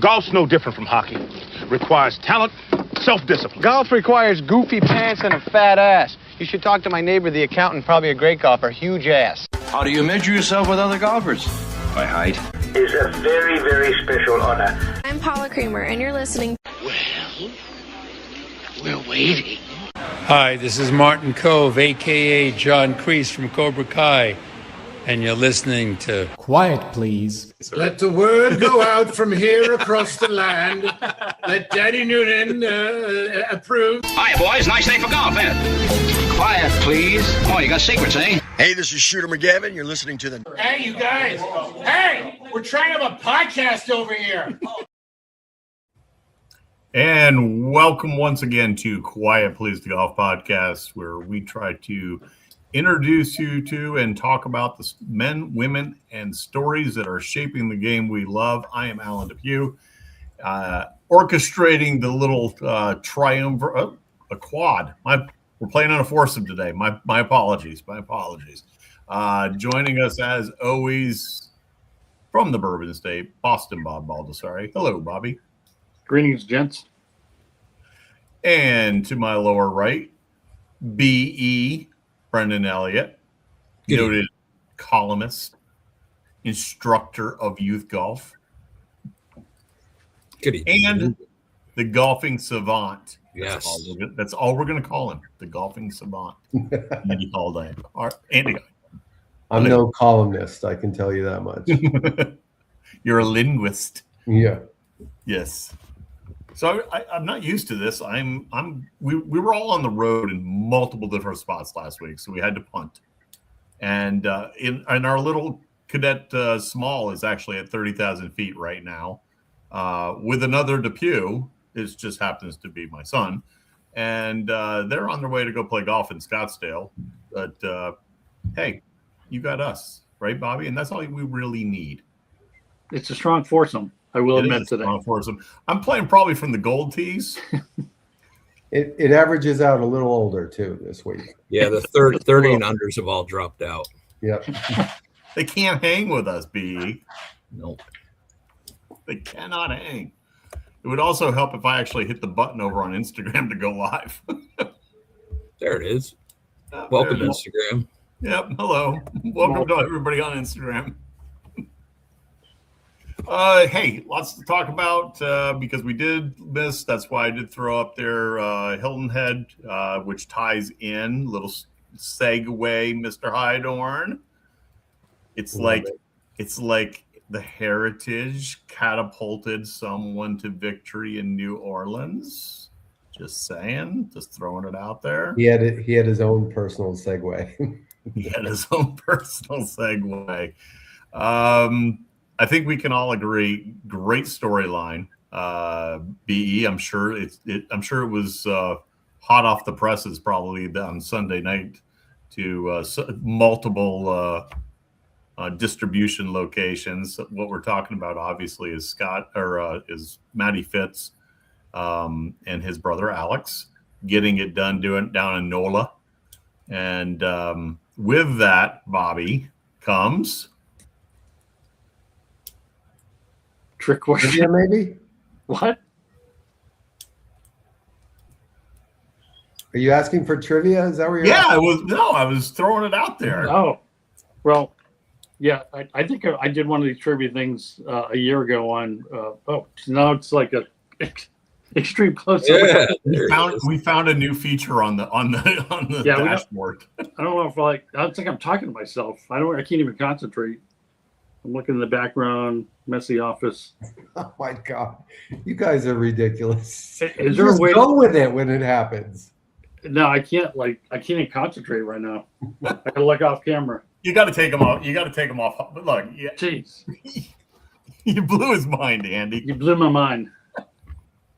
Golf's no different from hockey. Requires talent, self-discipline. Golf requires goofy pants and a fat ass. You should talk to my neighbor, the accountant, probably a great golfer, huge ass. How do you measure yourself with other golfers? By height. Is a very, very special honor. I'm Paula Creamer, and you're listening. Well, we're waiting. Hi, this is Martin Cove, a.k.a. John Kreese from Cobra Kai, and you're listening to Quiet, Please. Let the word go out from here across the land. Let Daddy Noonan approve. Hi, boys. Nice day for golf, isn't it? Quiet, please. Oh, you got secrets, eh? Hey, this is Shooter McGavin. You're listening to the... Hey, you guys. Hey, we're trying to have a podcast over here. And welcome once again to Quiet Please, the Golf Podcast, where we try to introduce you to and talk about the men, women, and stories that are shaping the game we love. I am Alan Depew, orchestrating the little triumvirate, a quad. We're playing on a foursome today. My apologies. Joining us as always from the Bourbon State, Boston, Bob Baldessari. Hello, Bobby. Greetings, gents. And to my lower right, B.E. Brendan Elliott, noted columnist, instructor of youth golf, and the golfing savant. Yes. That's all we're going to call him, the golfing savant. Andy Haldane. Andy. I'm no columnist, I can tell you that much. You're a linguist. Yeah. Yes. So I'm not used to this. We were all on the road in multiple different spots last week, so we had to punt. And in our little cadet small is actually at 30,000 feet right now, with another Depew. It just happens to be my son, and they're on their way to go play golf in Scottsdale. But hey, you got us, right, Bobby? And that's all we really need. It's a strong foursome. I will admit today. I'm playing probably from the gold tees. It averages out a little older too this week. Yeah, the 30 and unders have all dropped out. Yep. They can't hang with us, B. Nope. They cannot hang. It would also help if I actually hit the button over on Instagram to go live. There it is. Welcome to Instagram. Yep. Hello. Welcome to everybody on Instagram. Hey, lots to talk about because we did miss. That's why I did throw up there Hilton Head, which ties in little segue, Mr. Hydorn. It's like the Heritage catapulted someone to victory in New Orleans. Just saying, just throwing it out there. He had his own personal segue. He had his own personal segue. I think we can all agree. Great storyline. BE. I'm sure it was hot off the presses probably on Sunday night to multiple distribution locations. What we're talking about obviously is is Matty Fitz and his brother Alex getting it done down in NOLA. And with that, Bobby, comes trick question. Yeah, maybe. What? Are you asking for trivia? Is that where you're? Yeah, I was throwing it out there. Oh, well, yeah. I think I did one of these trivia things a year ago on. Now it's like a extreme close. Yeah, we found a new feature on the dashboard. I don't know if I don't think I'm talking to myself. I can't even concentrate. I'm looking in the background, messy office. Oh my God, you guys are ridiculous. Is there a way go with it when it happens? No, I can't. I can't concentrate right now. I gotta look off camera. You got to take them off. Look, yeah. Jeez, you blew his mind, Andy. You blew my mind.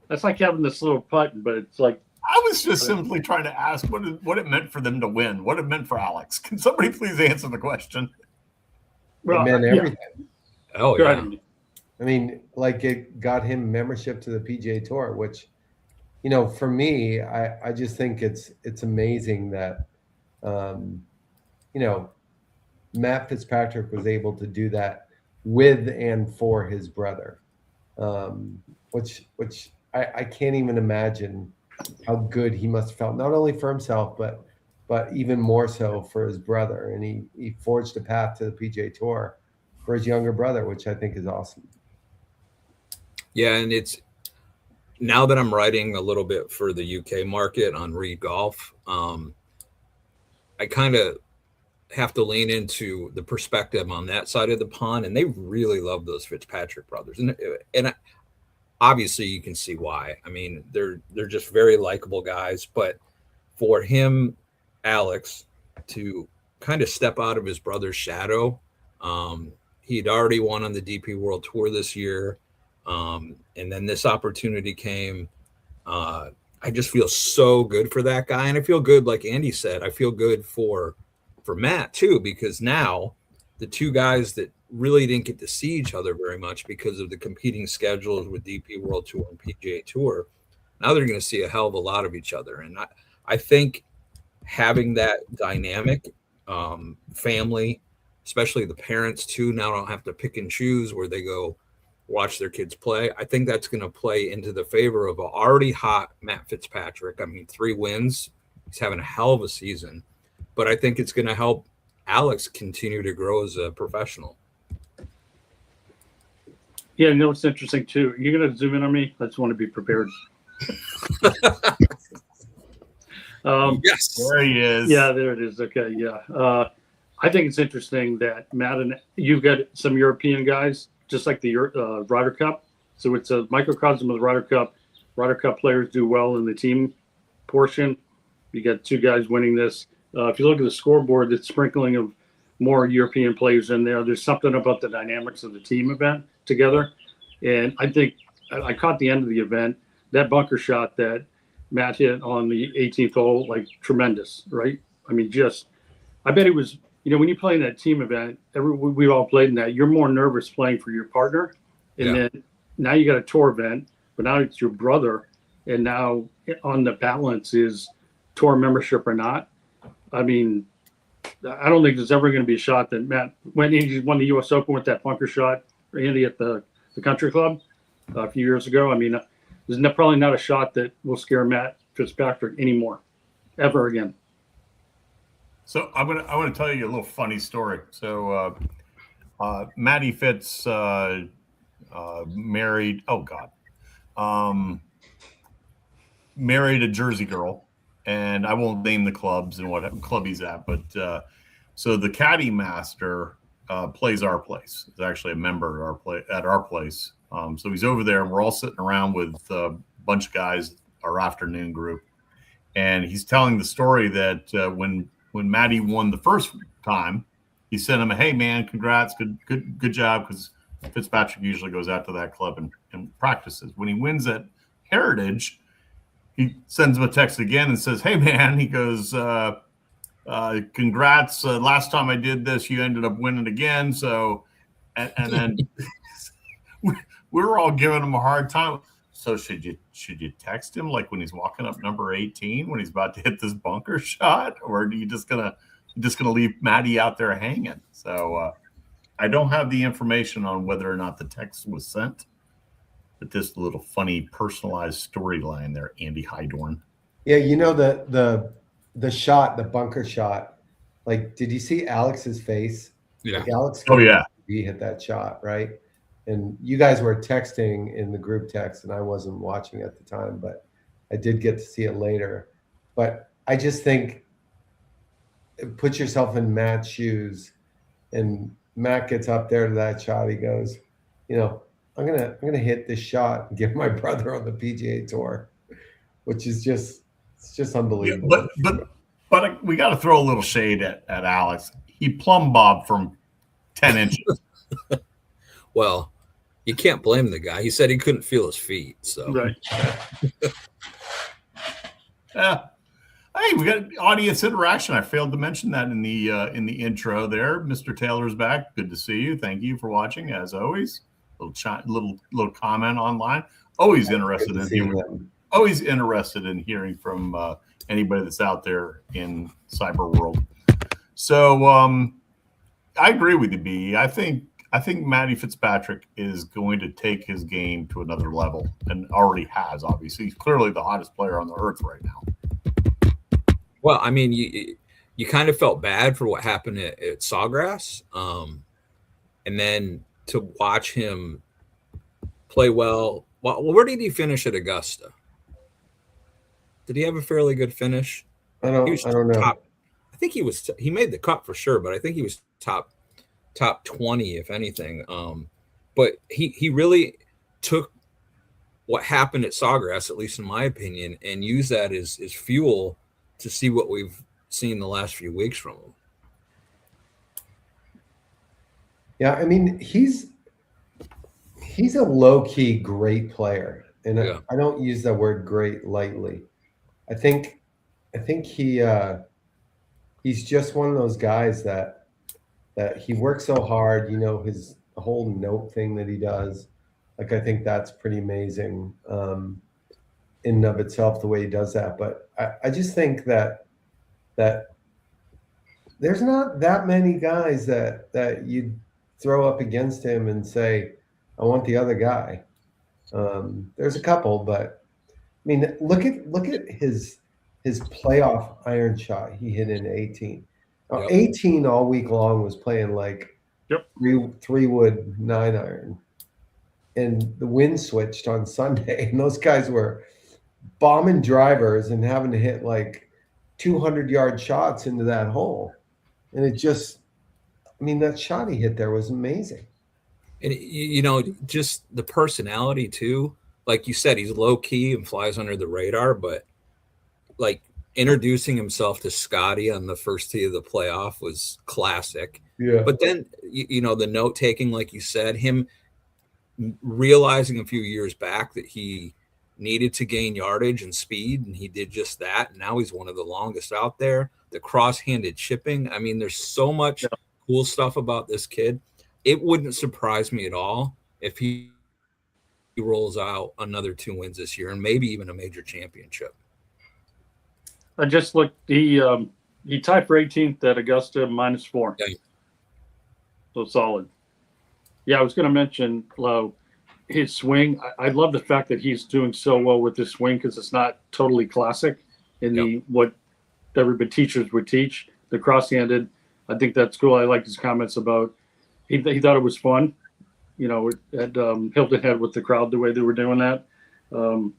That's like having this little putt, but it's like I was just simply trying to ask what it meant for them to win. What it meant for Alex. Can somebody please answer the question? It meant everything. Yeah. Oh, yeah. I mean, like it got him membership to the PGA Tour, which, for me, I just think it's amazing that, Matt Fitzpatrick was able to do that with and for his brother. which I can't even imagine how good he must have felt, not only for himself, but even more so for his brother. And he forged a path to the PGA Tour for his younger brother, which I think is awesome. Yeah, and it's now that I'm writing a little bit for the UK market on Reed Golf, I kind of have to lean into the perspective on that side of the pond, and they really love those Fitzpatrick brothers, and obviously you can see why. I mean, they're just very likable guys, but for him, Alex, to kind of step out of his brother's shadow, he'd already won on the DP World Tour this year, and then this opportunity came. I just feel so good for that guy, and I feel good, like Andy said, I feel good for Matt too, because now the two guys that really didn't get to see each other very much because of the competing schedules with DP World Tour and PGA Tour, now they're going to see a hell of a lot of each other. And I think having that dynamic, family, especially the parents too, now don't have to pick and choose where they go watch their kids play. I think that's going to play into the favor of an already hot Matt Fitzpatrick. I mean, 3 wins. He's having a hell of a season. But I think it's going to help Alex continue to grow as a professional. Yeah, you know what's interesting too? You're going to zoom in on me? I just want to be prepared. Yes. There he is. Yeah, there it is. Okay, yeah. I think it's interesting that Matt and you've got some European guys, just like the Ryder Cup. So it's a microcosm of the Ryder Cup. Ryder Cup players do well in the team portion. You got 2 guys winning this. If you look at the scoreboard, it's sprinkling of more European players in there. There's something about the dynamics of the team event together. And I think I caught the end of the event, that bunker shot that Matt hit on the 18th hole, like tremendous, right? I mean, I bet it was, when you play in that team event, we all played in that, you're more nervous playing for your partner. And then now you got a tour event, but now it's your brother. And now on the balance is tour membership or not. I mean, I don't think there's ever going to be a shot that Matt, when he won the U.S. Open with that bunker shot, or Andy at the Country Club a few years ago. I mean, there's probably not a shot that will scare Matt Fitzpatrick anymore, ever again. So I want to tell you a little funny story. So Matty Fitz married. Oh God, married a Jersey girl. And I won't name the clubs and what club he's at, but so the caddy master plays our place. He's actually a member at our place. So he's over there, and we're all sitting around with a bunch of guys, our afternoon group, and he's telling the story that when Matty won the first time, he sent him a, "Hey man, congrats, good job," because Fitzpatrick usually goes out to that club and practices. When he wins at Heritage, he sends him a text again and says, "Hey, man," he goes, "congrats. Last time I did this, you ended up winning again." So, and then we were all giving him a hard time. So should you text him like when he's walking up number 18 when he's about to hit this bunker shot, or are you just gonna leave Matty out there hanging? So I don't have the information on whether or not the text was sent. But this little funny personalized storyline there, Andy Hydorn. Yeah, the shot, the bunker shot. Like, did you see Alex's face? Yeah. Like Alex. Oh yeah. He hit that shot, right? And you guys were texting in the group text, and I wasn't watching at the time, but I did get to see it later. But I just think, put yourself in Matt's shoes, and Matt gets up there to that shot. He goes, I'm gonna hit this shot and get my brother on the PGA Tour, which is just unbelievable. Yeah, but we got to throw a little shade at Alex. He plumb bobbed from 10 inches. Well, you can't blame the guy. He said he couldn't feel his feet. So right. Hey, we got audience interaction. I failed to mention that in the intro there. Mr. Taylor's back. Good to see you. Thank you for watching as always. Little comment online. Always interested in hearing from anybody that's out there in cyber world. So I agree with you, B. I think I think Matty Fitzpatrick is going to take his game to another level, and already has. Obviously, he's clearly the hottest player on the earth right now. Well, I mean, you kind of felt bad for what happened at Sawgrass, and then to watch him play well. Well, where did he finish at Augusta? Did he have a fairly good finish? I don't know. I think he made the cut for sure, but I think he was top 20, if anything. But he really took what happened at Sawgrass, at least in my opinion, and used that as fuel to see what we've seen the last few weeks from him. Yeah, I mean, he's a low-key great player, and Yeah. I don't use that word great lightly. I think he's just one of those guys that he works so hard. You know, his whole note thing that he does, like, I think that's pretty amazing in and of itself, the way he does that. But I just think that there's not that many guys that you throw up against him and say, I want the other guy. There's a couple, but I mean, look at his playoff iron shot he hit in 18. Now, Yep. 18 all week long was playing like three wood 9-iron, and the wind switched on Sunday, and those guys were bombing drivers and having to hit like 200-yard shots into that hole, and it just, I mean, that shot he hit there was amazing. And you know, just the personality too. Like you said, he's low key and flies under the radar, but like introducing himself to Scotty on the first tee of the playoff was classic. Yeah. But then, you know, the note taking, like you said, him realizing a few years back that he needed to gain yardage and speed, and he did just that. And now he's one of the longest out there. The cross-handed chipping. I mean, there's so much cool stuff about this kid. It wouldn't surprise me at all if he rolls out another 2 wins this year and maybe even a major championship. I just looked. He tied for 18th at Augusta -4. Yeah. So solid. Yeah, I was going to mention his swing. I love the fact that he's doing so well with his swing because it's not totally classic in what everybody teachers would teach. The cross-handed. I think that's cool. I like his comments about he thought it was fun. You know, at Hilton Head with the crowd, the way they were doing that. I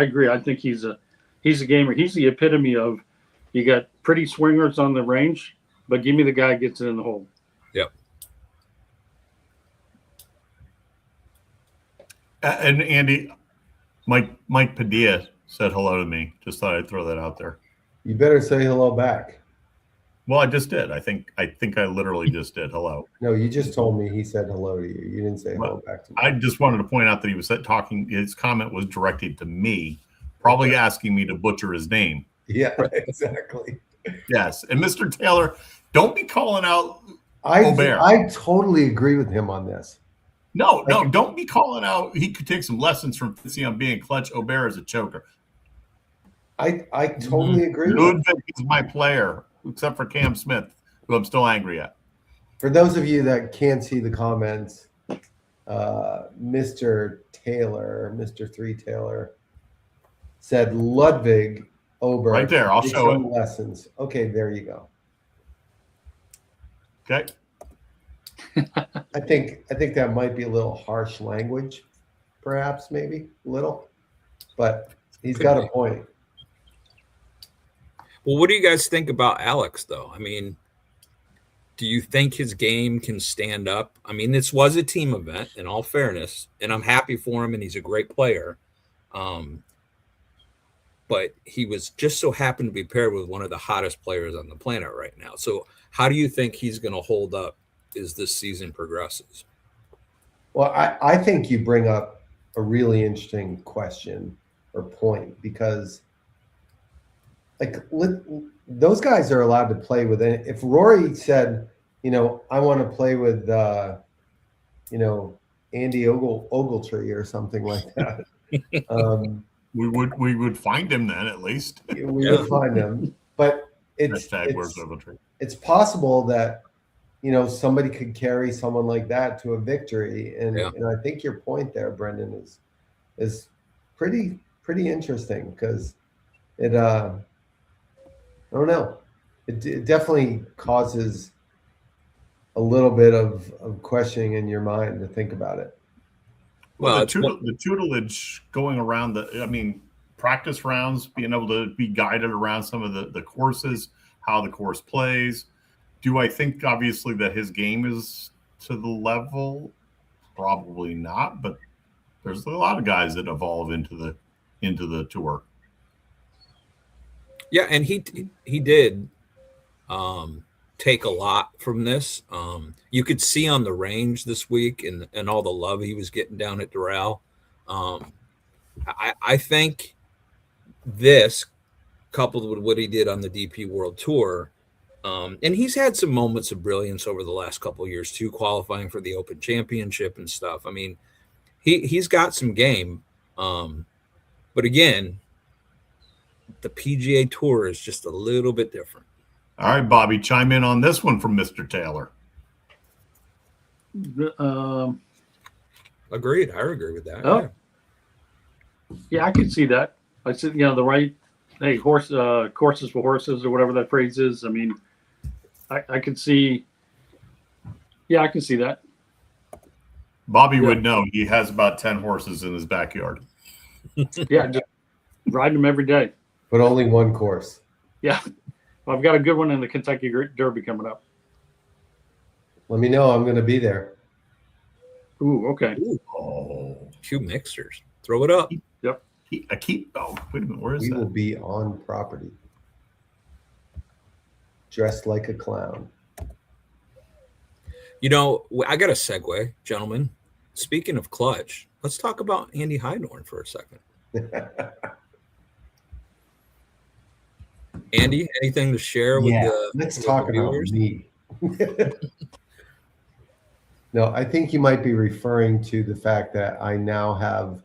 agree. I think he's a gamer. He's the epitome of, you got pretty swingers on the range, but give me the guy who gets it in the hole. Yep. And Andy, Mike Padilla said hello to me. Just thought I'd throw that out there. You better say hello back. Well, I just did. I think I literally just did. Hello. No, you just told me he said hello to you. You didn't say hello back to me. I just wanted to point out that he was talking. His comment was directed to me, probably asking me to butcher his name. Yeah, exactly. Yes, and Mr. Taylor, don't be calling out Aubert. I totally agree with him on this. No, don't be calling out. He could take some lessons from Fitzy on being clutch. Aubert is a choker. I totally agree. Ludwig is my player, except for Cam Smith, who I'm still angry at. For those of you that can't see the comments, Mr. Taylor, Mr. 3 Taylor, said Ludwig Ober. Right there, I'll show it. Lessons. Okay, there you go. Okay. I think that might be a little harsh language, perhaps, maybe a little, but he's got a point. Well, what do you guys think about Alex, though? I mean, do you think his game can stand up? I mean, this was a team event, in all fairness, and I'm happy for him, and he's a great player. But he was just so happened to be paired with one of the hottest players on the planet right now. So how do you think he's going to hold up as this season progresses? Well, I think you bring up a really interesting question or point, because those guys are allowed to play with it. If Rory said, I want to play with, Andy Ogletree or something like that, we would find him then, at least. We would find him, but it's possible that somebody could carry someone like that to a victory. And, Yeah. and I think your point there, Brendan, is pretty interesting, because it I don't know, it definitely causes a little bit of questioning in your mind to think about it. Well, the tutelage going around practice rounds, being able to be guided around some of the courses, how the course plays. Do I think obviously that his game is to the level? Probably not, but there's a lot of guys that evolve into the tour. Yeah, and he did take a lot from this. You could see on the range this week and all the love he was getting down at Doral. I think this, coupled with what he did on the DP World Tour, and he's had some moments of brilliance over the last couple of years too, qualifying for the Open Championship and stuff. I mean, he's got some game, but again, the PGA Tour is just a little bit different. All right, Bobby, chime in on this one from Mr. Taylor. Agreed. I agree with that. Oh. Yeah, I can see that. I said, the right, courses for horses, or whatever that phrase is. I mean, I can see. Yeah, I can see that. Bobby would know. He has about 10 horses in his backyard. Yeah, just riding them every day. But only one course. Yeah. Well, I've got a good one in the Kentucky Derby coming up. Let me know. I'm going to be there. Ooh, okay. Oh, two mixers. Throw it up. Yep. Wait a minute. Where is we that? will be on property, dressed like a clown. I got a segue, gentlemen. Speaking of clutch, let's talk about Andy Hydorn for a second. Andy, anything to share with let's talk about me. No, I think you might be referring to the fact that I now have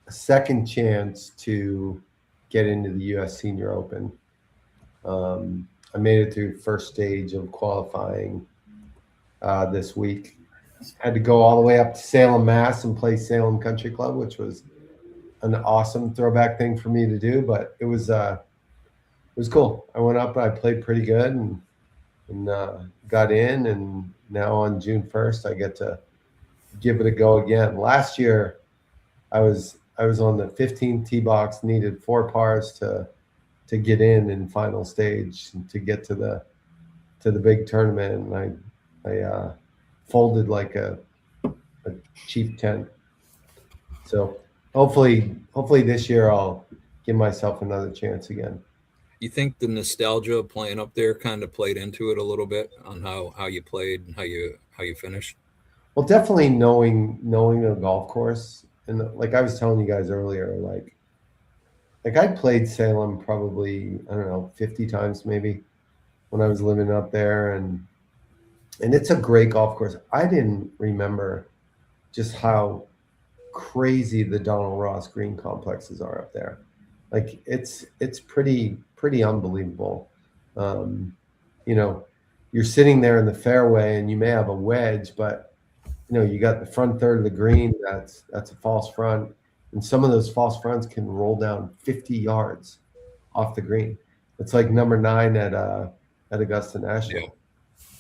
a second chance to get into the U.S. Senior Open. I made it through first stage of qualifying this week. Had to go all the way up to Salem, Mass, and play Salem Country Club, which was an awesome throwback thing for me to do. But it was cool. I went up, I played pretty good, and got in. And now on June 1st, I get to give it a go again. Last year, I was on the 15th tee box, needed 4 pars to get in final stage and to get to the big tournament. And I folded like a cheap tent. So hopefully this year I'll give myself another chance again. You think the nostalgia of playing up there kind of played into it a little bit on how you played and how you finished? Well, definitely knowing the golf course, and like I was telling you guys earlier, like I played Salem probably, I don't know, 50 times maybe when I was living up there, and it's a great golf course. I didn't remember just how crazy the Donald Ross green complexes are up there. Like it's pretty unbelievable. You're sitting there in the fairway and you may have a wedge, but you got the front third of the green that's a false front, and some of those false fronts can roll down 50 yards off the green. It's like number 9 at Augusta National.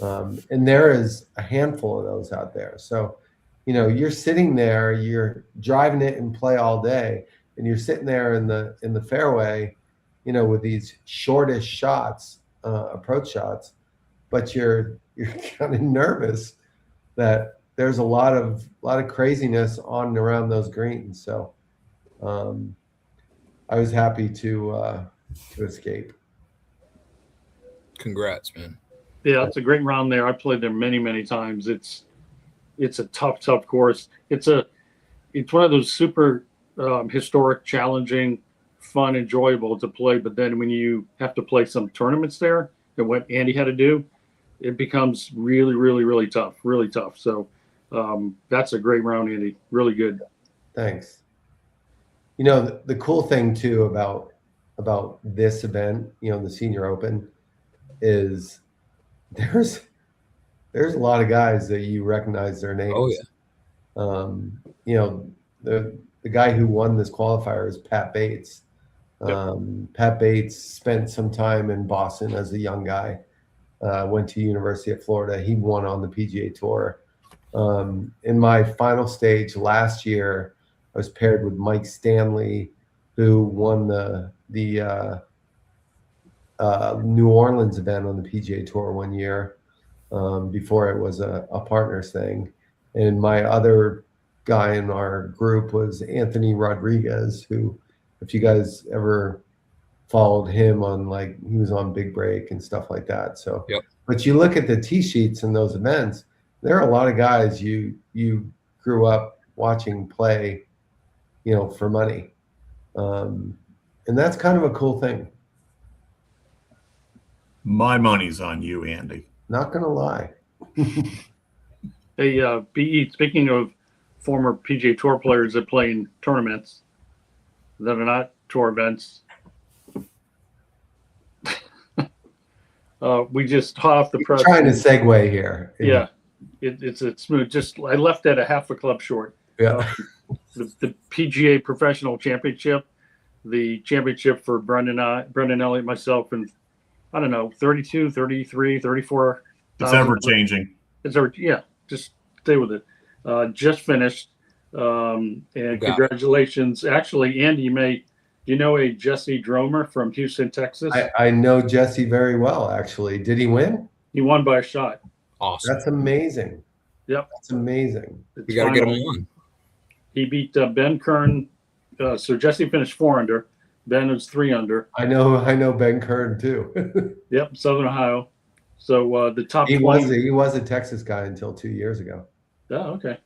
And there is a handful of those out there. So, you're sitting there, you're driving it in play all day, and you're sitting there in the fairway, with these shortish shots, approach shots, but you're kind of nervous that there's a lot of craziness on and around those greens. So, I was happy to escape. Congrats, man. Yeah, it's a great round there. I played there many, many times. It's a tough course. It's one of those super historic, challenging, fun, enjoyable to play. But then when you have to play some tournaments there, and what Andy had to do, it becomes really, really, really tough. Really tough. So that's a great round, Andy. Really good. Thanks. The cool thing too about this event, the Senior Open, is there's a lot of guys that you recognize their names. Oh, yeah. You know, the guy who won this qualifier is Pat Bates. Pat Bates spent some time in Boston as a young guy. Went to University of Florida. He won on the PGA Tour. In my final stage last year, I was paired with Mike Stanley, who won the New Orleans event on the PGA Tour one year, before it was a partners thing. And my other guy in our group was Anthony Rodriguez, who, if you guys ever followed him on, like, he was on Big Break and stuff like that. So, but you look at the tee sheets in those events, there are a lot of guys you grew up watching play, you know, for money. And that's kind of a cool thing. My money's on you, Andy. Not gonna lie. Hey, BE, speaking of former PGA Tour players that play in tournaments that are not tour events, we just hot off the press. Trying to segue here. Yeah, it's a smooth. Just I left at a half a club short. Yeah. The PGA Professional Championship, the championship for Brendan Elliott, myself, and I don't know, 32, 33, 34. It's ever changing. It's ever, yeah. Just stay with it. Just finished, and congratulations. Actually, Andy, you know a Jesse Dromer from Houston, Texas? I know Jesse very well, actually. Did he win? He won by a shot. Awesome. That's amazing. Yep. That's amazing. We got to get him on. He beat Ben Kern. So Jesse finished 4 under. Ben was 3 under. I know Ben Kern too. Yep, Southern Ohio. So the top he 20. He was a Texas guy until 2 years ago. Oh, okay.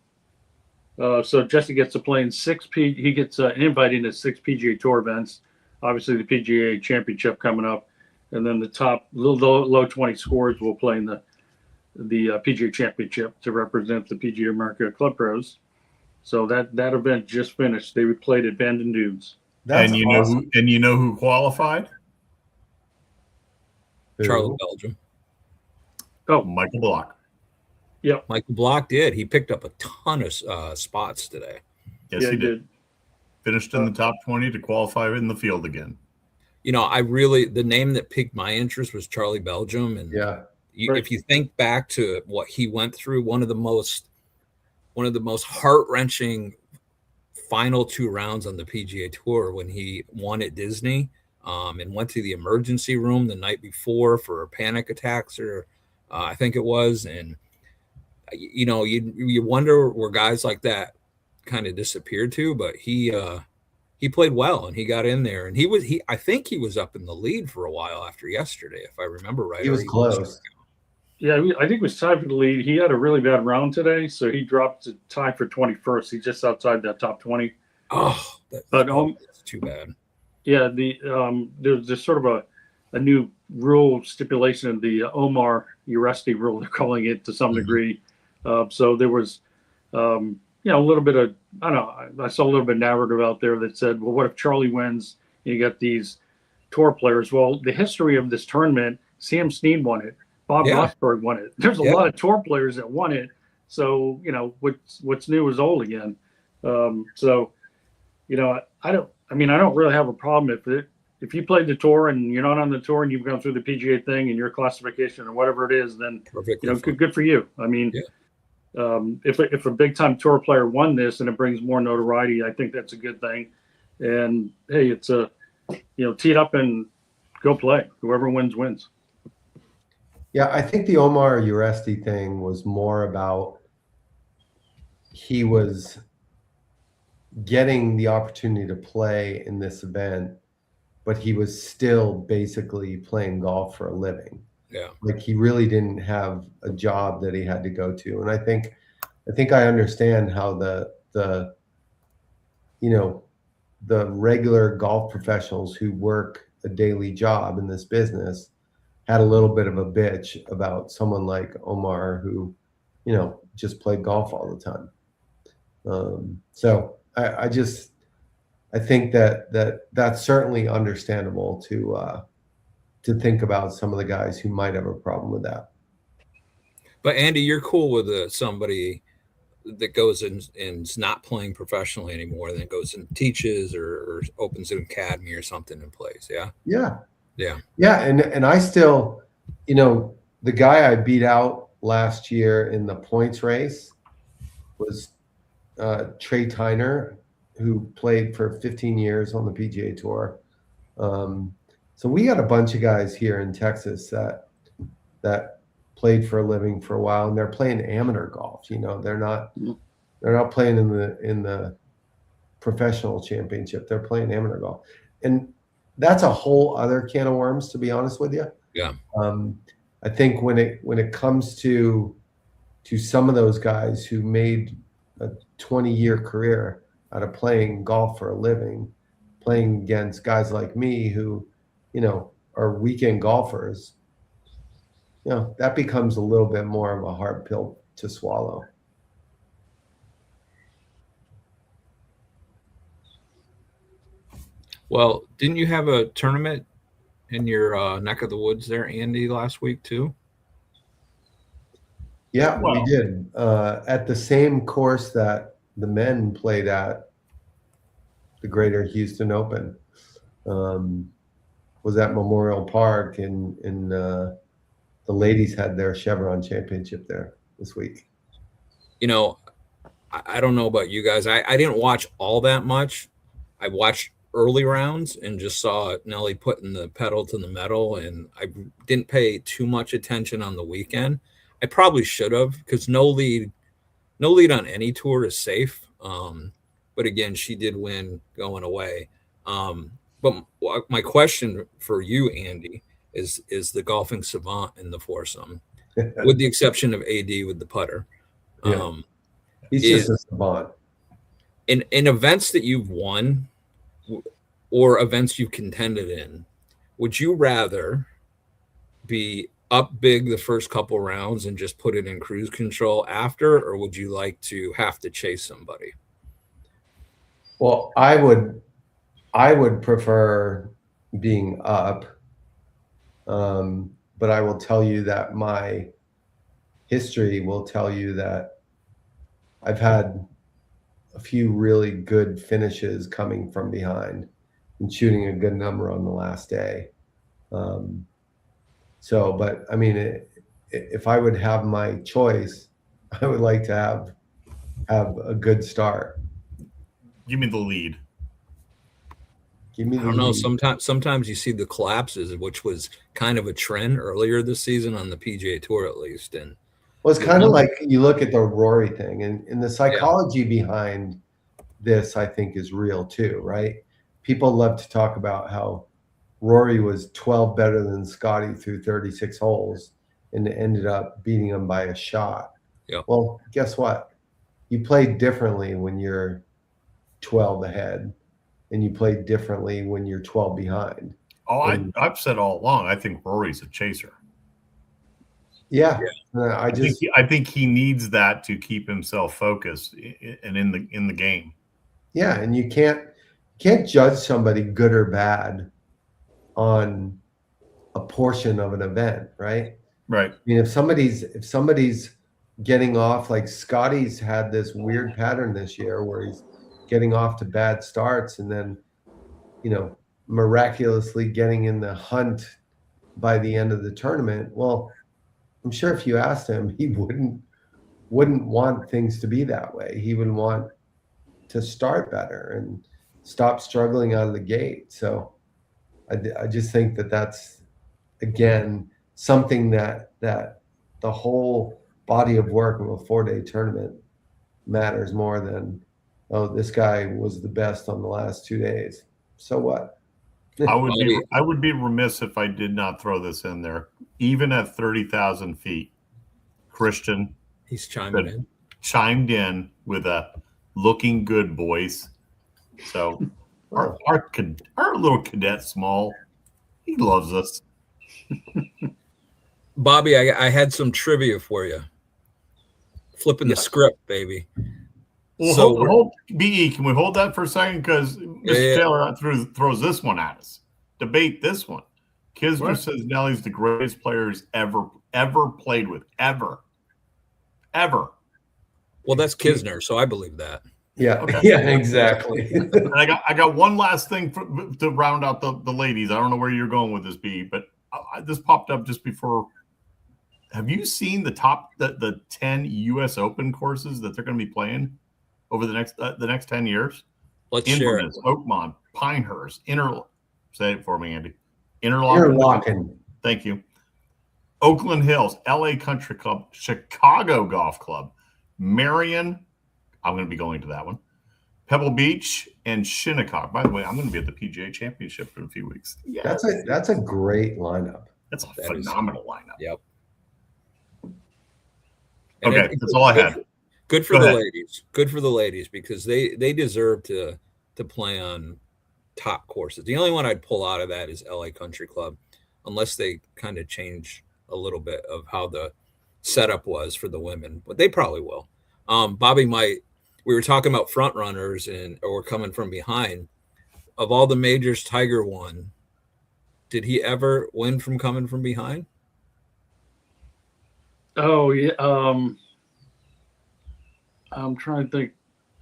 So Jesse gets to play in he gets invited into 6 PGA Tour events. Obviously, the PGA Championship coming up, and then the top low 20 scores will play in the PGA Championship to represent the PGA America Club Pros. So that event just finished. They played at Bandon Dunes. That's and awesome. you know who qualified? Charlie Belgium. Oh, Michael Block. Yep. Michael Block did. He picked up a ton of spots today. Yes, he did. Finished in the top 20 to qualify in the field again. You know, the name that piqued my interest was Charlie Belgium. And if you think back to what he went through, one of the most heart-wrenching final 2 rounds on the PGA Tour when he won at Disney, and went to the emergency room the night before for panic attacks, or I think it was. And, you know, you wonder where guys like that kind of disappeared to, but he played well and he got in there, and I think he was up in the lead for a while after yesterday, if I remember right. He was close. Yeah, I think it was tied for the lead. He had a really bad round today, so he dropped to tie for 21st. He's just outside that top 20. Oh, that's too bad. Yeah, there's sort of a new rule stipulation of the Omar Uresti rule, they're calling it, to some degree. So there was, a little bit of, I don't know, I saw a little bit of narrative out there that said, well, what if Charlie wins? You got these tour players. Well, the history of this tournament, Sam Snead won it. Bob Rosberg won it. There's a lot of tour players that won it. So, what's new is old again. I don't really have a problem if you played the tour and you're not on the tour and you've gone through the PGA thing and your classification or whatever it is, then good for you. I mean, if a big time tour player won this and it brings more notoriety, I think that's a good thing. And hey, it's tee it up and go play. Whoever wins. Yeah, I think the Omar Uresti thing was more about he was getting the opportunity to play in this event, but he was still basically playing golf for a living. Yeah. Like he really didn't have a job that he had to go to. And I think I understand how the regular golf professionals who work a daily job in this business had a little bit of a bitch about someone like Omar who, just played golf all the time. So I think that's certainly understandable to think about some of the guys who might have a problem with that. But Andy, you're cool with somebody that goes and is not playing professionally anymore, then goes and teaches or opens an academy or something in place. Yeah. Yeah. Yeah. Yeah. And I still, the guy I beat out last year in the points race was Trey Tyner, who played for 15 years on the PGA Tour. So we got a bunch of guys here in Texas that played for a living for a while, and they're playing amateur golf. They're not playing in the professional championship. They're playing amateur golf, and that's a whole other can of worms, to be honest with you. Yeah. I think when it comes to some of those guys who made a 20-year career out of playing golf for a living, playing against guys like me who, are weekend golfers, that becomes a little bit more of a hard pill to swallow. Well, didn't you have a tournament in your neck of the woods there, Andy, last week too? Yeah, we did. At the same course that the men played at, the Greater Houston Open, was at Memorial Park, and the ladies had their Chevron Championship there this week. I don't know about you guys. I didn't watch all that much. I watched early rounds and just saw Nelly putting the pedal to the metal, and I didn't pay too much attention on the weekend. I probably should have, because no lead on any tour is safe. But again, she did win going away. But my question for you, Andy, is the golfing savant in the foursome, with the exception of AD with the putter. He's just a savant. In events that you've won or events you've contended in, would you rather be up big the first couple rounds and just put it in cruise control after, or would you like to have to chase somebody? Well, I would prefer being up, but I will tell you that my history will tell you that I've had a few really good finishes coming from behind and shooting a good number on the last day. But I mean, if I would have my choice, I would like to have a good start. Give me the lead. Give me the I don't know. lead. Sometimes you see the collapses, which was kind of a trend earlier this season on the PGA Tour, at least. And Well, it's kind of like you look at the Rory thing, and the psychology behind this, I think, is real too, right? People love to talk about how Rory was 12 better than Scotty through 36 holes and ended up beating him by a shot. Yeah. Well, guess what? You play differently when you're 12 ahead, and you play differently when you're 12 behind. Oh, I've said all along, I think Rory's a chaser. Yeah. I think he needs that to keep himself focused and in the game. Yeah, and you can't judge somebody good or bad on a portion of an event, right? Right. I mean, if somebody's getting off, like Scotty's had this weird pattern this year where he's getting off to bad starts and then, miraculously getting in the hunt by the end of the tournament. Well, I'm sure if you asked him, he wouldn't want things to be that way. He would want to start better and stop struggling out of the gate. So I just think that that's, again, something that the whole body of work of a 4-day tournament matters more than, oh, this guy was the best on the last 2 days. So what? I would be remiss if I did not throw this in there. Even at 30,000 feet, Christian, he's chimed in with a looking good voice. So our little cadet Small, he loves us. Bobby, I had some trivia for you. Flipping the script, baby. Well, So hold BE, can we hold that for a second? Because Mr. Taylor throws this one at us. Debate this one. Kisner says Nelly's the greatest player he's ever played with. Ever. ever. Well, that's Kisner, so I believe that. Yeah, Okay. yeah, exactly. And I got one last thing to round out the ladies. I don't know where you're going with this, B, but this popped up just before. Have you seen the 10 U.S. Open courses that they're going to be playing over the next 10 years? Let's share it. Oakmont, Pinehurst, say it for me, Andy. Interlochen. Thank you. Oakland Hills, LA Country Club, Chicago Golf Club, Marion. I'm going to be going to that one. Pebble Beach and Shinnecock. By the way, I'm going to be at the PGA Championship in a few weeks. Yes. That's a great lineup. That's a phenomenal lineup. Yep. Okay, that's all I had. Good for the ladies. Good for the ladies because they deserve to play on top courses. The only one I'd pull out of that is LA Country Club, unless they kind of change a little bit of how the setup was for the women, but they probably will. Bobby might. We were talking about front runners or coming from behind. Of all the majors Tiger won, did he ever win from coming from behind? Oh yeah. I'm trying to think.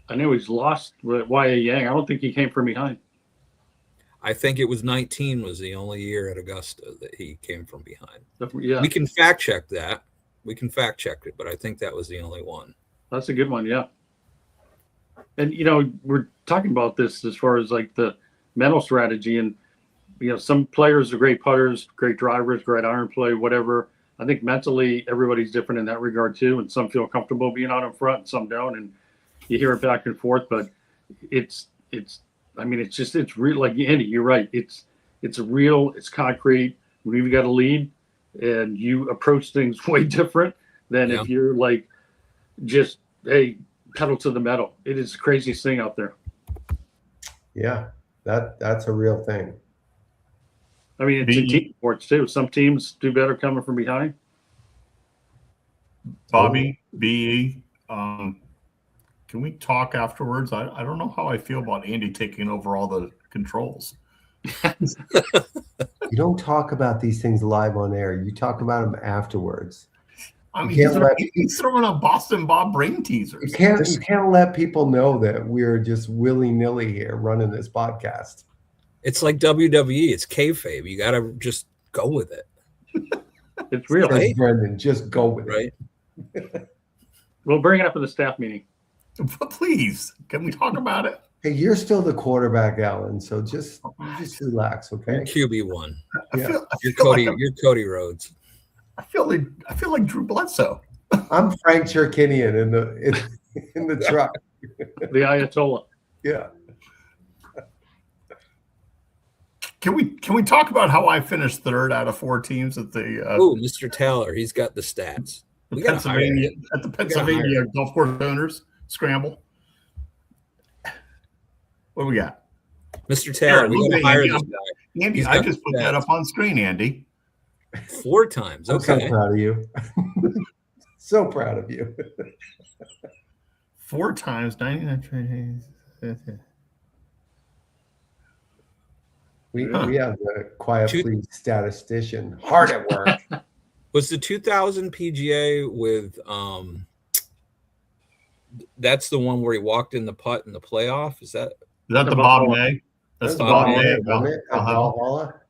I know he's lost with Y.A. Yang. I don't think he came from behind. I think it was 19 was the only year at Augusta that he came from behind. Yeah. We can fact check that. We can fact check it, but I think that was the only one. That's a good one, yeah. And we're talking about this as far as like the mental strategy, and some players are great putters, great drivers, great iron play, whatever. I think mentally everybody's different in that regard too, and some feel comfortable being out in front, and some don't, and you hear it back and forth. But it's real. Like Andy, you're right. It's real. It's concrete. When you've got a lead, and you approach things way different than if you're like just pedal to the metal. It is the craziest thing out there. Yeah, that's a real thing. I mean, it's in team sports too. Some teams do better coming from behind. Bobby, B, can we talk afterwards? I don't know how I feel about Andy taking over all the controls. You don't talk about these things live on air. You talk about them afterwards. I mean, he's throwing a Boston Bob brain teasers. You can't let people know that we're just willy-nilly here running this podcast. It's like WWE. It's kayfabe. You got to just go with it. It's real. Right? Brendan, just go with it. We'll bring it up in the staff meeting. Please, can we talk about it? Hey, you're still the quarterback, Alan. So just relax, okay? QB1. You're Cody Rhodes. I feel like Drew Bledsoe. I'm Frank Cherkinian in the truck. The Ayatollah. Yeah. Can we talk about how I finished third out of 4 teams at the Mr. Taylor, he's got the stats. The Pennsylvania Golf Course Owners Scramble. What do we got? Mr. Taylor, we got to hire this guy. Andy, I just put that up on screen, Andy. 4 times. Okay. I'm so proud of you. So proud of you. 4 times, 99 trainings. We have the quiet please statistician hard at work. Was the 2000 PGA with that's the one where he walked in the putt in the playoff? Is that the Bob May? That's the Bob May.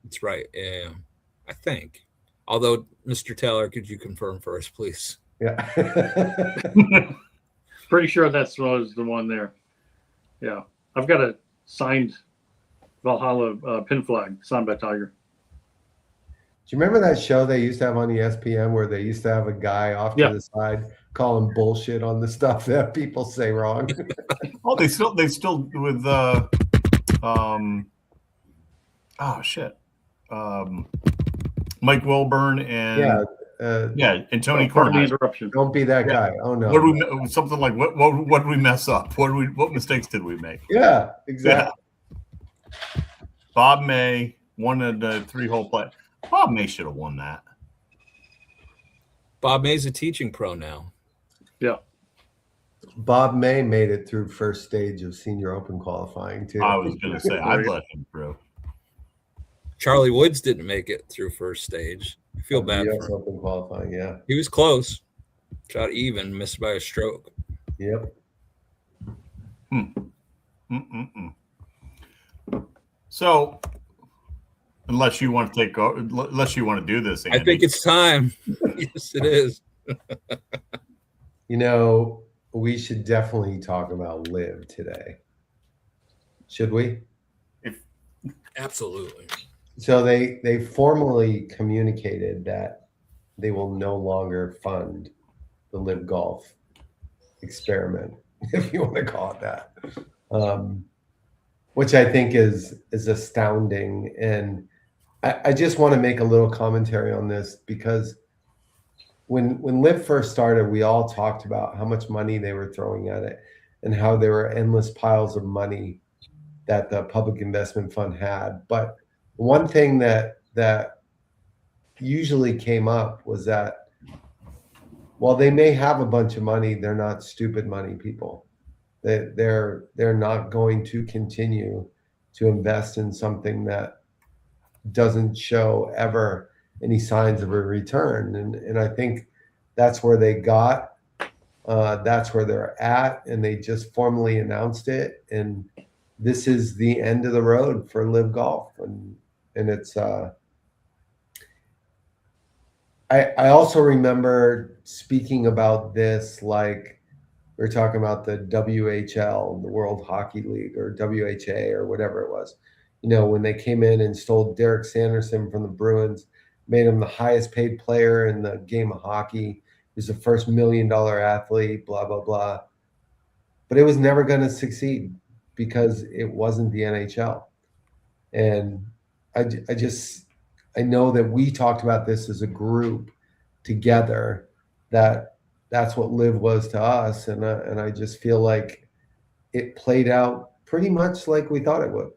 That's right. Yeah, I think. Although, Mr. Taylor, could you confirm for us, please? Yeah. Pretty sure that was the one there. Yeah. I've got a signed Valhalla pin flag signed by Tiger. Do you remember that show they used to have on ESPN where they used to have a guy off to the side calling bullshit on the stuff that people say wrong? Oh, they still with Mike Wilburn and and Tony Korda. Don't be that guy. Oh no. Something like what did we mess up? What mistakes did we make? Yeah, exactly. Yeah. Bob May won a 3-hole play. Bob May should have won that. Bob May's a teaching pro now. Yeah. Bob May made it through first stage of Senior Open qualifying too. I was going to say I'd let him through. Charlie Woods didn't make it through first stage. I feel bad for him. Open qualifying, yeah. He was close. Shot even, missed by a stroke. Yep. So, unless you want to do this, Andy. I think it's time. Yes, it is. You know, we should definitely talk about LIV today. Should we? Absolutely. So they formally communicated that they will no longer fund the LIV Golf experiment, if you want to call it that, which I think is astounding. And I just want to make a little commentary on this, because when LIV first started, we all talked about how much money they were throwing at it and how there were endless piles of money that the public investment fund had. But one thing that usually came up was that while they may have a bunch of money, they're not stupid money people. They're not going to continue to invest in something that doesn't show ever any signs of a return. And I think that's where they got, that's where they're at, and they just formally announced it. And this is the end of the road for LIV Golf. And it's, I also remember speaking about this, like we were talking about the WHL, the World Hockey League, or WHA, or whatever it was. You know, when they came in and stole Derek Sanderson from the Bruins, made him the highest paid player in the game of hockey. He was the first $1 million athlete, blah, blah, blah. But it was never going to succeed because it wasn't the NHL. And I know that we talked about this as a group together, that's what LIV was to us. And I just feel like it played out pretty much like we thought it would.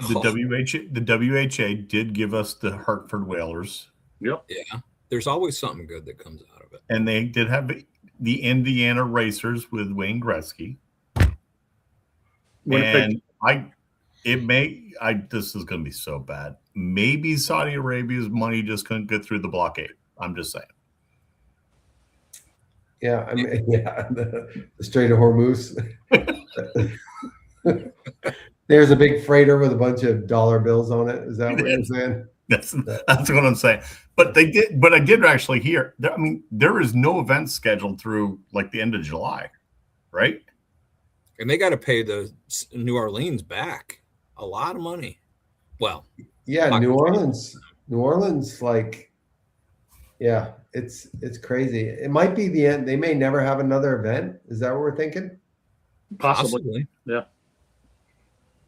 The WHA did give us the Hartford Whalers. Yep. Yeah. There's always something good that comes out of it. And they did have the Indiana Racers with Wayne Gretzky. And this is going to be so bad. Maybe Saudi Arabia's money just couldn't get through the blockade. I'm just saying. Yeah, I mean, yeah, the Strait of Hormuz. There's a big freighter with a bunch of dollar bills on it. Is that what you're saying? That's what I'm saying. But I did actually hear. I mean, there is no event scheduled through like the end of July, right? And they got to pay the New Orleans back a lot of money. Well, yeah, New Orleans, like, yeah, it's crazy. It might be the end. They may never have another event. Is that what we're thinking? Possibly. Yeah.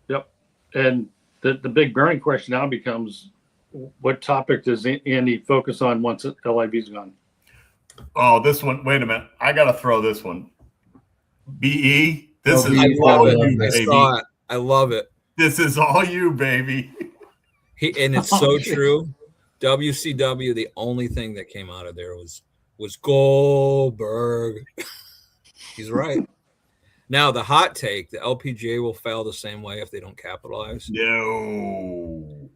Yep. And the big burning question now becomes, what topic does Andy focus on once LIV's gone? Oh, this one. Wait a minute. I got to throw this one. BE. This is all you, baby. I love it. This is all you, baby. And it's so true. WCW, the only thing that came out of there was Goldberg. He's right. Now, the hot take, the LPGA will fail the same way if they don't capitalize. No.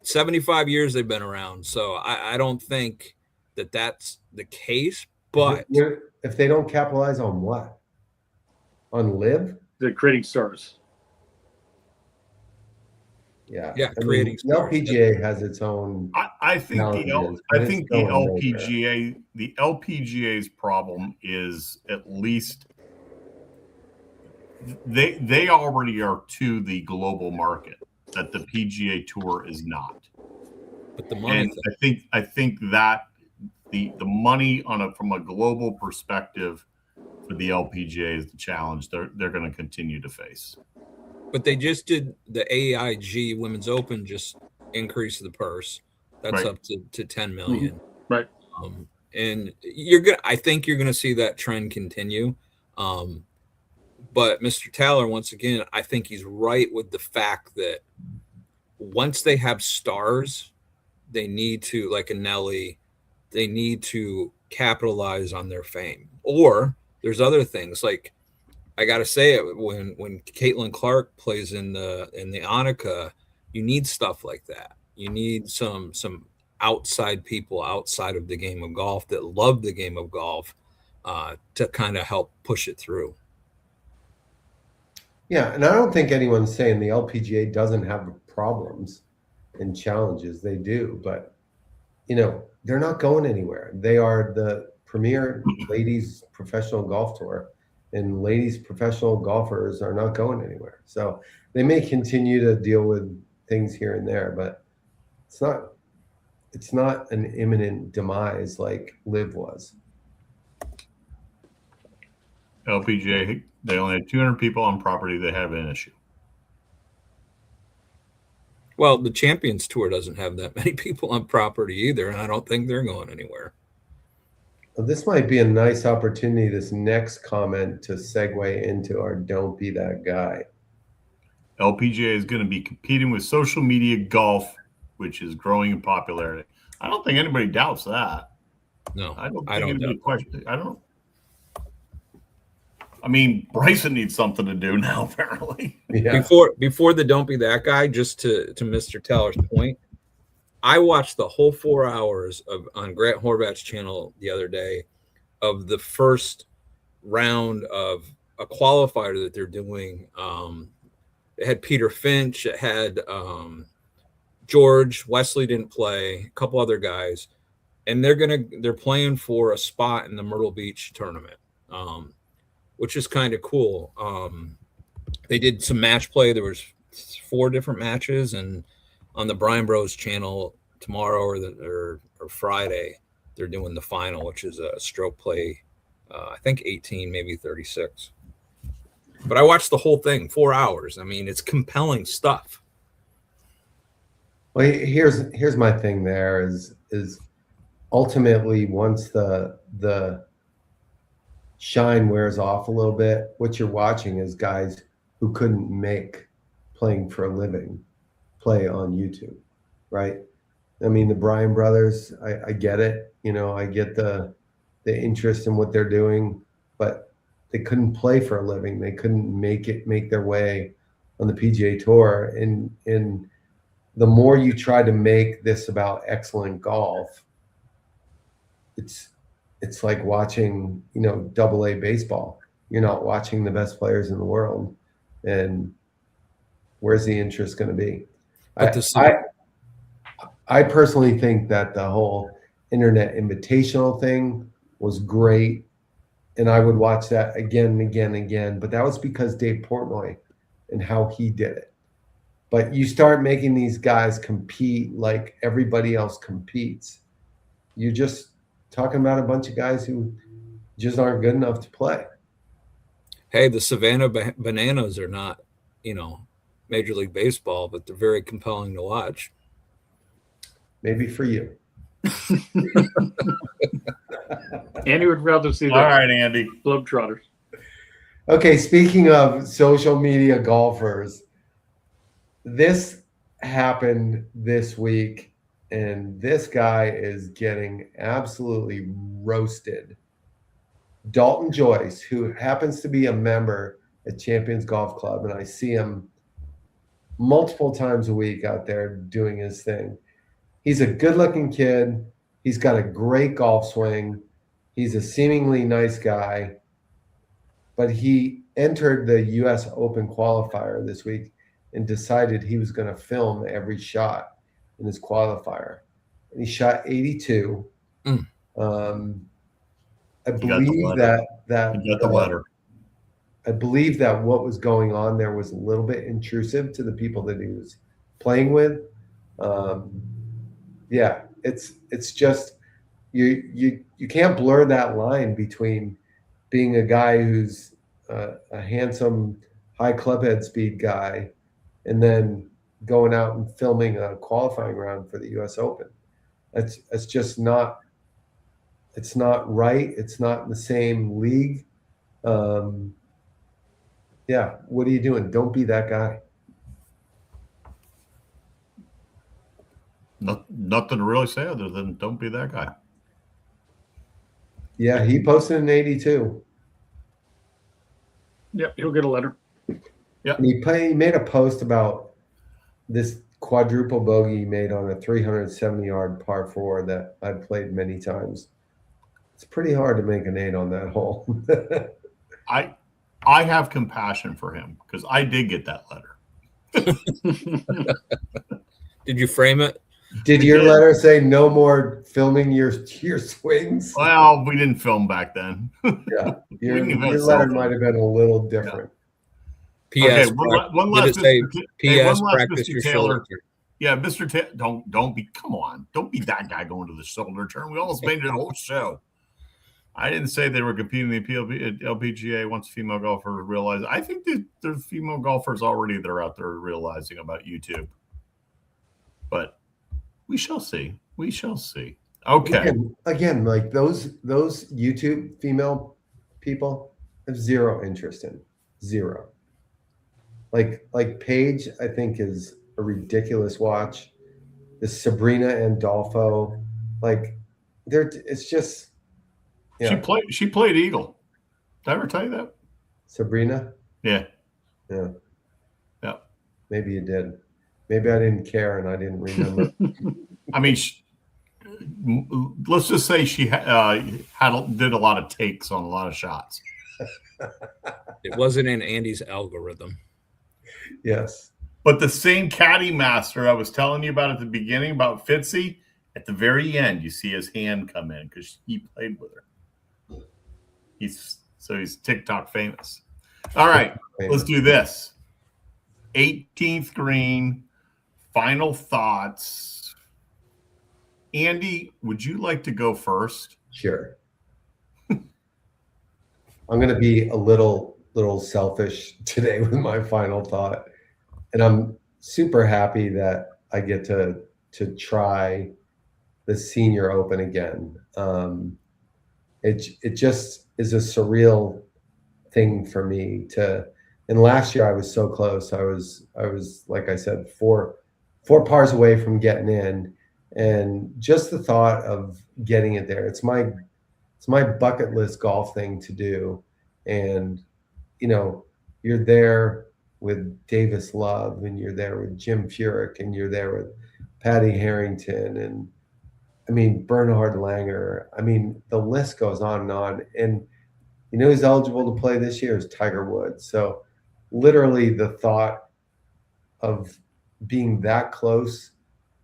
75 years they've been around, so I don't think that's the case. But if they don't capitalize on what? On LIV? They're creating stars. Yeah, creating stars. The LPGA has its own. I think the LPGA's problem is at least they already are to the global market that the PGA Tour is not. But the money, and I think that the money from a global perspective for the LPGA is the challenge they're going to continue to face. But they just did the AIG Women's Open, just increased the purse. That's up to 10 million. Mm-hmm. Right. And I think you're gonna see that trend continue. But Mr. Taylor, once again, I think he's right with the fact that once they have stars, they need to, like a Nelly, they need to capitalize on their fame. Or there's other things, like I gotta say it, when Caitlin Clark plays in the Annika, you need stuff like that. You need some outside people outside of the game of golf that love the game of golf to kind of help push it through. Yeah, and I don't think anyone's saying the LPGA doesn't have problems and challenges. They do, but they're not going anywhere. They are the premier ladies professional golf tour, and ladies professional golfers are not going anywhere. So they may continue to deal with things here and there, but it's not an imminent demise like LIV was. LPGA, they only had 200 people on property that have an issue. Well, the Champions Tour doesn't have that many people on property either, and I don't think they're going anywhere. Well, this might be a nice opportunity, this next comment, to segue into our Don't Be That Guy. LPGA is going to be competing with social media golf, which is growing in popularity. I don't think anybody doubts that. No, I don't think any question. I mean, Bryson needs something to do now, apparently. Yeah. Before the Don't Be That Guy, just to Mr. Teller's point, I watched the whole 4 hours on Grant Horvat's channel the other day of the first round of a qualifier that they're doing. It had Peter Finch, it had George Wesley didn't play, a couple other guys, and they're playing for a spot in the Myrtle Beach tournament, which is kind of cool. They did some match play. There was 4 different matches, and on the Brian Bros channel tomorrow or Friday, they're doing the final, which is a stroke play, I think 18, maybe 36. But I watched the whole thing, 4 hours. I mean, it's compelling stuff. Well, here's my thing there is ultimately once the shine wears off a little bit, what you're watching is guys who couldn't make playing for a living play on YouTube, right? I mean, the Bryan brothers, I get it. I get the interest in what they're doing, but they couldn't play for a living. They couldn't make their way on the PGA Tour. And the more you try to make this about excellent golf, it's like watching, AA baseball. You're not watching the best players in the world. And where's the interest going to be? I personally think that the whole internet invitational thing was great. And I would watch that again and again and again. But that was because Dave Portnoy and how he did it. But you start making these guys compete like everybody else competes. You're just talking about a bunch of guys who just aren't good enough to play. Hey, the Savannah Bananas are not, Major League Baseball, but they're very compelling to watch. Maybe for you. Andy would rather see that. All right, Andy. Globetrotters. Okay, speaking of social media golfers, this happened this week, and this guy is getting absolutely roasted. Dalton Joyce, who happens to be a member at Champions Golf Club, and I see him multiple times a week out there doing his thing. He's a good-looking kid. He's got a great golf swing. He's a seemingly nice guy, but he entered the U.S. Open qualifier this week and decided he was going to film every shot in his qualifier. And he shot 82. I believe I believe that what was going on there was a little bit intrusive to the people that he was playing with. Yeah, it's just you can't blur that line between being a guy who's a handsome, high club head speed guy and then going out and filming a qualifying round for the U.S. Open. It's just not. It's not right. It's not in the same league. Yeah, what are you doing? Don't be that guy. Nothing to really say other than don't be that guy. Yeah, he posted an 82. Yep, he'll get a letter. Yeah, he made a post about this quadruple bogey made on a 370-yard par 4 that I've played many times. It's pretty hard to make an 8 on that hole. I have compassion for him because I did get that letter. Did you frame it? Did your letter say no more filming your swings? Well, we didn't film back then. Yeah, your letter might have been a little different. P.S. Okay, one last P.S. one last Practice Mr. your Taylor. shoulder turn. Yeah, Mr. Taylor, don't be. Come on, don't be that guy going to the shoulder turn. We almost made it a whole show. I didn't say they were competing in the LPGA once female golfers realize. I think that there's female golfers already that are out there realizing about YouTube. But we shall see. We shall see. Okay. Again, like those YouTube female people have zero interest in. Zero. Like Paige, I think, is a ridiculous watch. This Sabrina Andolfo, like it's just. Yeah. She played Eagle. Did I ever tell you that? Sabrina? Yeah. Yeah. Yeah. Maybe you did. Maybe I didn't care and I didn't remember. I mean, let's just say she did a lot of takes on a lot of shots. It wasn't in Andy's algorithm. Yes. But the same caddy master I was telling you about at the beginning about Fitzy, at the very end, you see his hand come in because he played with her. He's TikTok famous. All right, let's do this. 18th green, final thoughts. Andy, would you like to go first? Sure. I'm going to be a little selfish today with my final thought. And I'm super happy that I get to try the Senior Open again. It just is a surreal thing for me and last year I was so close. I was like I said, four pars away from getting in, and just the thought of getting it there, it's my bucket list golf thing to do. And you're there with Davis Love, and you're there with Jim Furyk, and you're there with Patty Harrington, and I mean, Bernhard Langer. I mean, the list goes on and on. And who's eligible to play this year is Tiger Woods. So literally the thought of being that close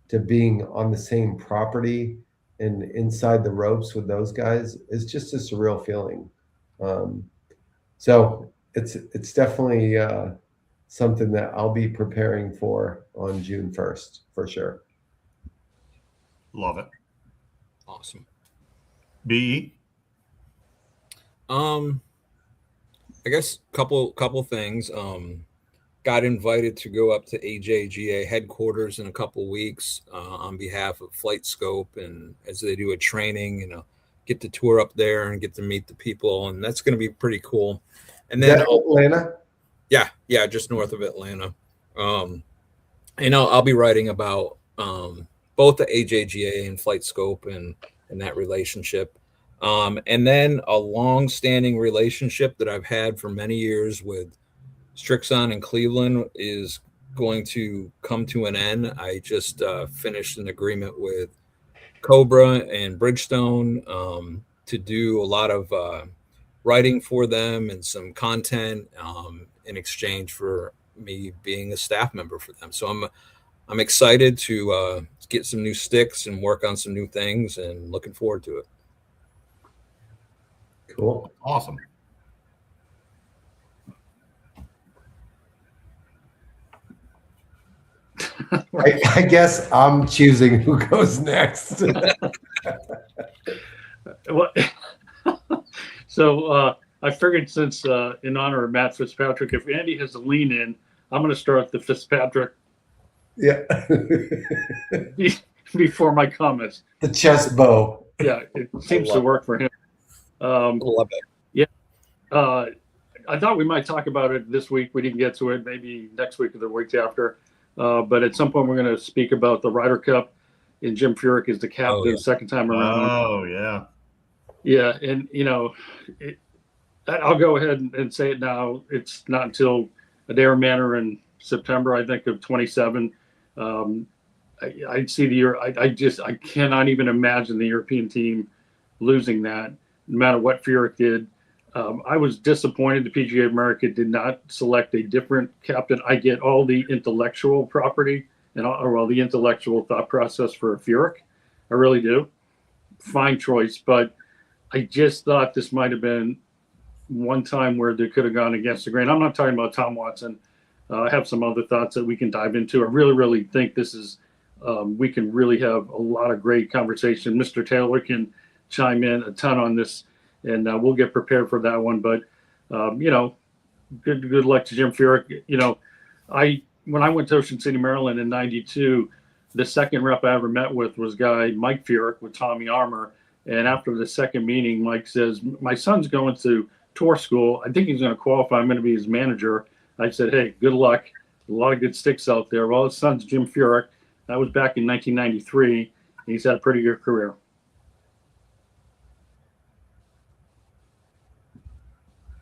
to being on the same property and inside the ropes with those guys is just a surreal feeling. So it's definitely something that I'll be preparing for on June 1st for sure. Love it. Awesome. B. I guess couple things. Got invited to go up to AJGA headquarters in a couple weeks on behalf of Flight Scope, and as they do a training, get to tour up there and get to meet the people, and that's going to be pretty cool. And then Atlanta. Yeah, just north of Atlanta. I'll be writing about both the AJGA and Flight Scope and that relationship. And then a long-standing relationship that I've had for many years with Strixon in Cleveland is going to come to an end. I just finished an agreement with Cobra and Bridgestone to do a lot of writing for them and some content in exchange for me being a staff member for them. So I'm excited to get some new sticks and work on some new things, and looking forward to it. Cool. Awesome. I guess I'm choosing who goes next. So I figured, since in honor of Matt Fitzpatrick, if Andy has a lean in, I'm going to start the Fitzpatrick. Yeah. Before my comments. The chest bow. Yeah, it seems to work for him. Love it. Yeah. I thought we might talk about it this week. We didn't get to it. Maybe next week or the week after. But at some point, we're going to speak about the Ryder Cup, and Jim Furyk is the captain second time around. Oh, yeah. Yeah, and, I'll go ahead and say it now. It's not until Adair Manor in September, I think, of 27. I'd see I cannot even imagine the European team losing that, no matter what Furyk did. I was disappointed the PGA of America did not select a different captain. I get all the intellectual property and the intellectual thought process for Furyk. I really do. Fine choice, but I just thought this might have been one time where they could have gone against the grain. I'm not talking about Tom Watson. I have some other thoughts that we can dive into. I really, really think this is, we can really have a lot of great conversation. Mr. Taylor can chime in a ton on this, and we'll get prepared for that one. But, good luck to Jim Furyk. When I went to Ocean City, Maryland in '92, the second rep I ever met with was guy Mike Furyk with Tommy Armour. And after the second meeting, Mike says, my son's going to tour school. I think he's going to qualify. I'm going to be his manager. I said, hey, good luck. A lot of good sticks out there. Well, his son's Jim Furyk. That was back in 1993. He's had a pretty good career.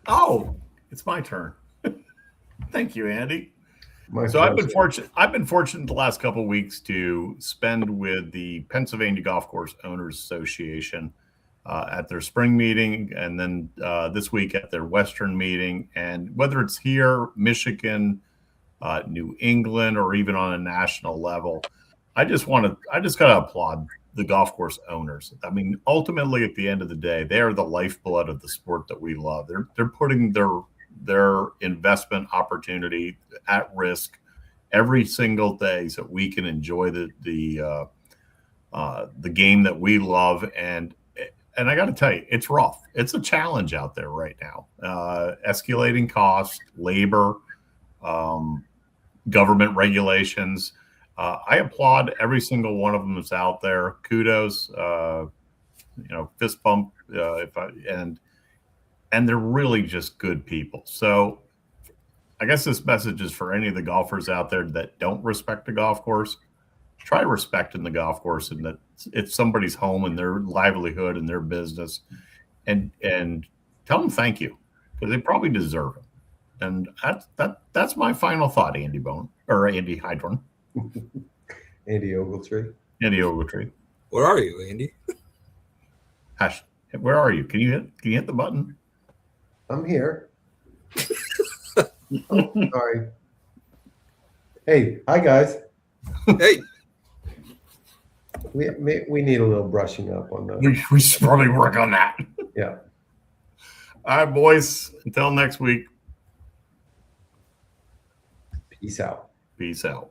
Oh, it's my turn. Thank you, Andy. So I've been fortunate the last couple of weeks to spend with the Pennsylvania Golf Course Owners Association at their spring meeting, and then this week at their Western meeting. And whether it's here, Michigan, New England, or even on a national level, I just got to applaud the golf course owners. I mean, ultimately, at the end of the day, they are the lifeblood of the sport that we love. They're putting their investment opportunity at risk every single day so we can enjoy the game that we love. And I got to tell you, it's rough. It's a challenge out there right now. Escalating costs, labor, government regulations. I applaud every single one of them that's out there. Kudos, fist bump. And they're really just good people. So I guess this message is for any of the golfers out there that don't respect the golf course. Try respecting the golf course, and that it's somebody's home and their livelihood and their business, and tell them thank you, because they probably deserve it. And that's my final thought, Andy Hydorn. Andy Ogletree. Where are you, Andy? Where are you? Can you hit the button? I'm here. Oh, sorry. Hey, hi guys. Hey. We need a little brushing up on that. We should probably work on that. Yeah. All right, boys. Until next week. Peace out. Peace out.